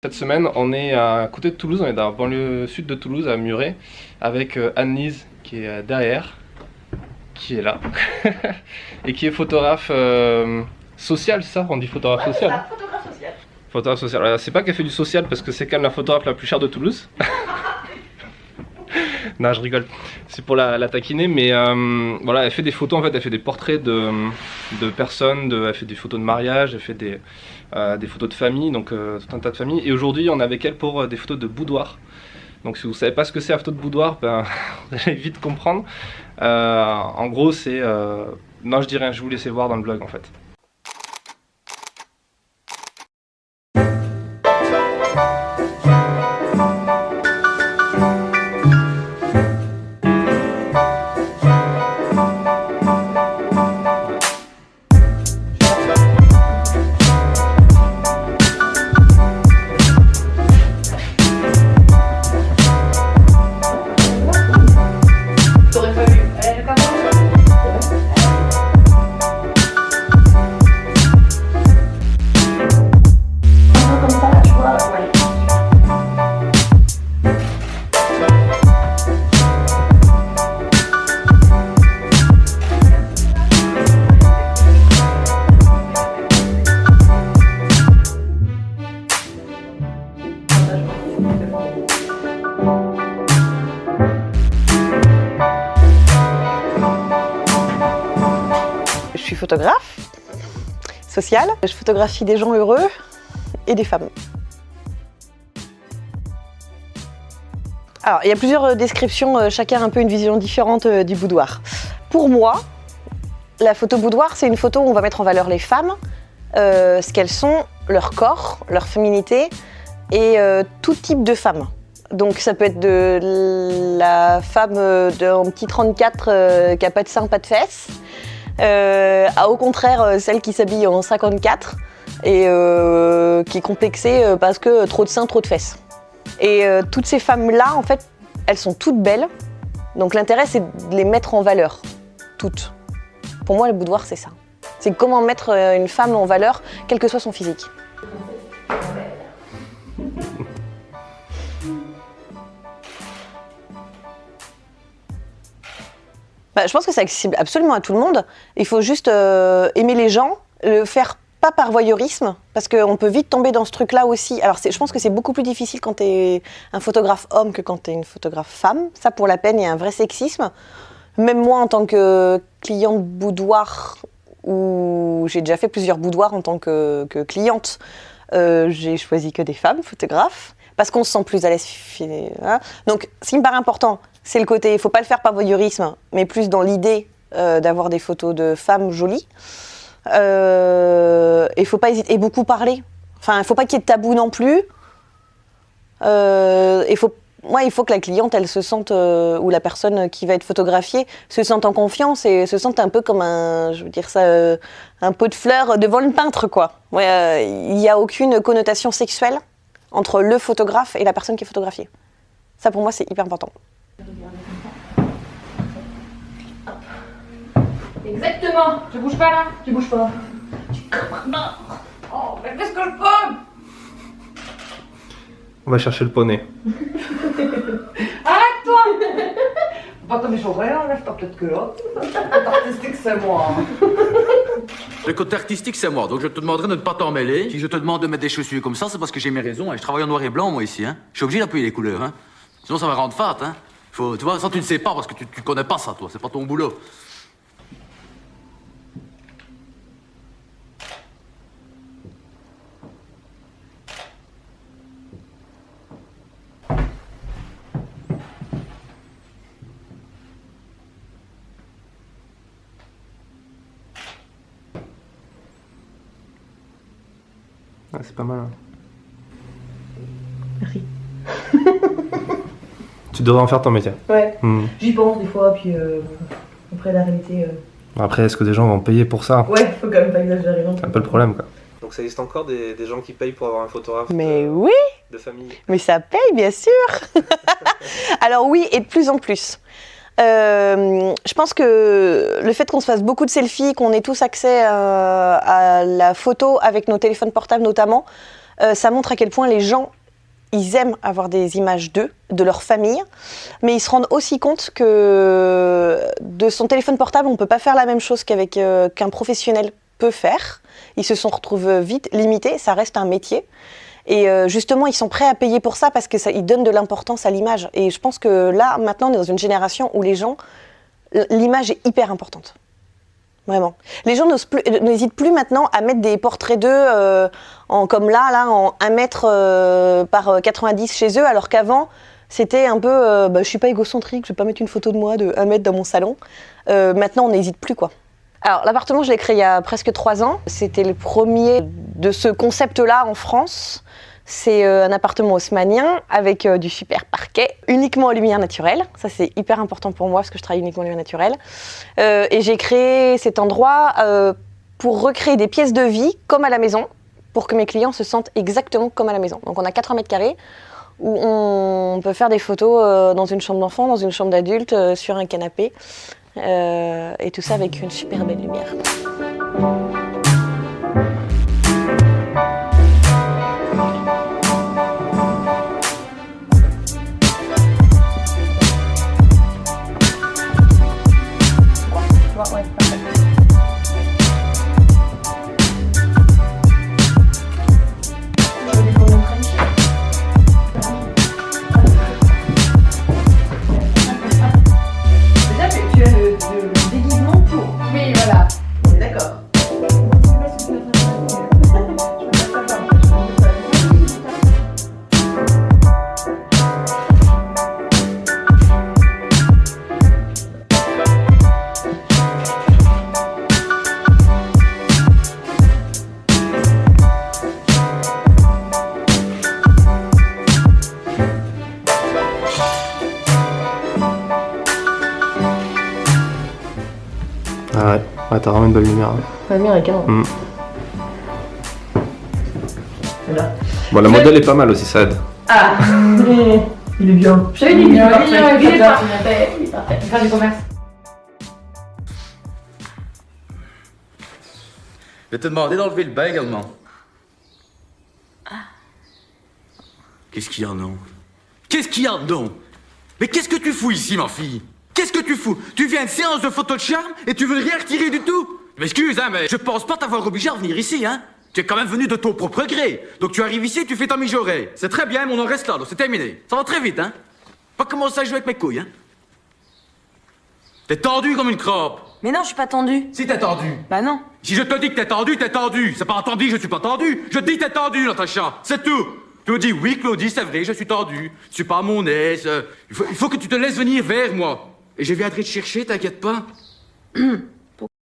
Cette semaine, on est à côté de Toulouse, on est dans la banlieue sud de Toulouse, à Muret, avec Anne-Lise qui est derrière, qui est là, et qui est photographe social, c'est ça? On dit photographe social? Ça, photographe social. Photographe social. Alors, c'est pas qu'elle fait du social parce que c'est quand même la photographe la plus chère de Toulouse. Non, je rigole. C'est pour la taquiner, mais voilà, elle fait des photos en fait, elle fait des portraits de personnes, elle fait des photos de mariage, elle fait des photos de famille, donc tout un tas de familles. Et aujourd'hui, on est avec elle pour des photos de boudoir. Donc si vous savez pas ce que c'est la photo de boudoir, ben, vous allez vite comprendre. En gros, c'est... non, je dis rien, je vais vous laisser voir dans le blog en fait. T'aurais pas vu. Elle comme ça, tu vois. Ouais. Je suis photographe sociale, je photographie des gens heureux et des femmes. Alors, il y a plusieurs descriptions, chacun a un peu une vision différente du boudoir. Pour moi, la photo boudoir, c'est une photo où on va mettre en valeur les femmes, ce qu'elles sont, leur corps, leur féminité et tout type de femme. Donc ça peut être de la femme d'un petit 34 qui n'a pas de seins, pas de fesses, au contraire celle qui s'habille en 54 et qui est complexée parce que trop de seins, trop de fesses. Et toutes ces femmes-là, en fait, elles sont toutes belles. Donc l'intérêt, c'est de les mettre en valeur, toutes. Pour moi, le boudoir, c'est ça. C'est comment mettre une femme en valeur, quel que soit son physique. Je pense que c'est accessible absolument à tout le monde. Il faut juste aimer les gens, le faire pas par voyeurisme, parce qu'on peut vite tomber dans ce truc-là aussi. Alors je pense que c'est beaucoup plus difficile quand tu es un photographe homme que quand tu es une photographe femme. Ça, pour la peine, il y a un vrai sexisme. Même moi, en tant que cliente boudoir, où j'ai déjà fait plusieurs boudoirs en tant que cliente, j'ai choisi que des femmes photographes, parce qu'on se sent plus à l'aise. Hein. Donc, ce qui me paraît important, c'est le côté, il ne faut pas le faire par voyeurisme, mais plus dans l'idée d'avoir des photos de femmes jolies. Il ne faut pas hésiter, et beaucoup parler. Enfin, il ne faut pas qu'il y ait de tabou non plus. Il faut que la cliente, elle se sente, ou la personne qui va être photographiée, se sente en confiance et se sente un peu comme un pot de fleurs devant le peintre, quoi. Il n'y a aucune connotation sexuelle entre le photographe et la personne qui est photographiée. Ça, pour moi, c'est hyper important. Exactement. Tu bouges pas là. Tu bouges pas. Oh, mais qu'est-ce que je peux? On va chercher le poney. Arrête-toi. Pas comme les horaires, lève-toi peut-être que là. Artistique, c'est moi. Le côté artistique, c'est moi, donc je te demanderai de ne pas t'en mêler. Si je te demande de mettre des chaussures comme ça, c'est parce que j'ai mes raisons, et je travaille en noir et blanc, moi, ici, hein. Je suis obligé d'appuyer les couleurs, hein. Sinon, ça va rendre fat, hein. Tu vois, ça, tu ne sais pas, parce que tu connais pas ça, toi, c'est pas ton boulot. Ah, c'est pas mal. Hein. Merci. Tu devrais en faire ton métier. Ouais, J'y pense des fois, puis après la réalité. Après, est-ce que des gens vont payer pour ça? Ouais, faut quand même pas exagérer non plus. C'est un peu le problème, quoi. Donc ça existe encore des gens qui payent pour avoir un photographe mais oui, de famille? mais ça paye, bien sûr. Alors oui, et de plus en plus. Je pense que le fait qu'on se fasse beaucoup de selfies, qu'on ait tous accès à la photo avec nos téléphones portables notamment, ça montre à quel point les gens, ils aiment avoir des images d'eux, de leur famille, mais ils se rendent aussi compte que de son téléphone portable, on ne peut pas faire la même chose qu'un professionnel peut faire. Ils se sont retrouvés vite limités, ça reste un métier. Et justement, ils sont prêts à payer pour ça parce qu'ils donnent de l'importance à l'image. Et je pense que là, maintenant, on est dans une génération où les gens, l'image est hyper importante. Vraiment. Les gens n'hésitent plus maintenant à mettre des portraits d'eux, comme là, en 1 mètre par 90 chez eux, alors qu'avant, c'était un peu, je suis pas égocentrique, je vais pas mettre une photo de moi de 1 mètre dans mon salon. Maintenant, on n'hésite plus, quoi. Alors, l'appartement, je l'ai créé il y a presque 3 ans. C'était le premier de ce concept-là en France. C'est un appartement haussmannien avec du super parquet, uniquement en lumière naturelle. Ça, c'est hyper important pour moi parce que je travaille uniquement en lumière naturelle. Et j'ai créé cet endroit pour recréer des pièces de vie comme à la maison, pour que mes clients se sentent exactement comme à la maison. Donc, on a 80 mètres carrés où on peut faire des photos dans une chambre d'enfant, dans une chambre d'adulte, sur un canapé. Et tout ça avec une super belle lumière. Ouais, parfait. Tu as le déguisement pour. Oui, voilà. On est d'accord. Ah ouais, t'as vraiment une belle lumière. Hein. La lumière est canon. Là. Bon, le modèle est pas mal aussi, ça aide. Ah, il est bien. Je t'avais dit, il est parfait. Il est parfait. Faire du commerce. Je vais te demander d'enlever le bain également. Qu'est-ce qu'il y a, non? Qu'est-ce qu'il y a, non? Mais qu'est-ce que tu fous ici, ma fille? Qu'est-ce que tu fous? Tu viens de séance de photo de charme et tu veux rien retirer du tout? Je m'excuse, hein, mais je pense pas t'avoir obligé à venir ici, hein? Tu es quand même venu de ton propre gré. Donc tu arrives ici et tu fais ta mijaurée. C'est très bien, mais on en reste là, donc c'est terminé. Ça va très vite, hein? Pas commencer à jouer avec mes couilles, hein? T'es tendu comme une crabe. Mais non, je suis pas tendue. Si t'es tendu. Bah non. Si je te dis que t'es tendu, t'es tendu. C'est pas entendu, je suis pas tendu. Je dis t'es tendu, Natacha. C'est tout. Tu me dis oui, Claudie, c'est vrai, je suis tendu. Je suis pas à mon aise. Il faut que tu te laisses venir vers moi. Et je viendrai te chercher, t'inquiète pas.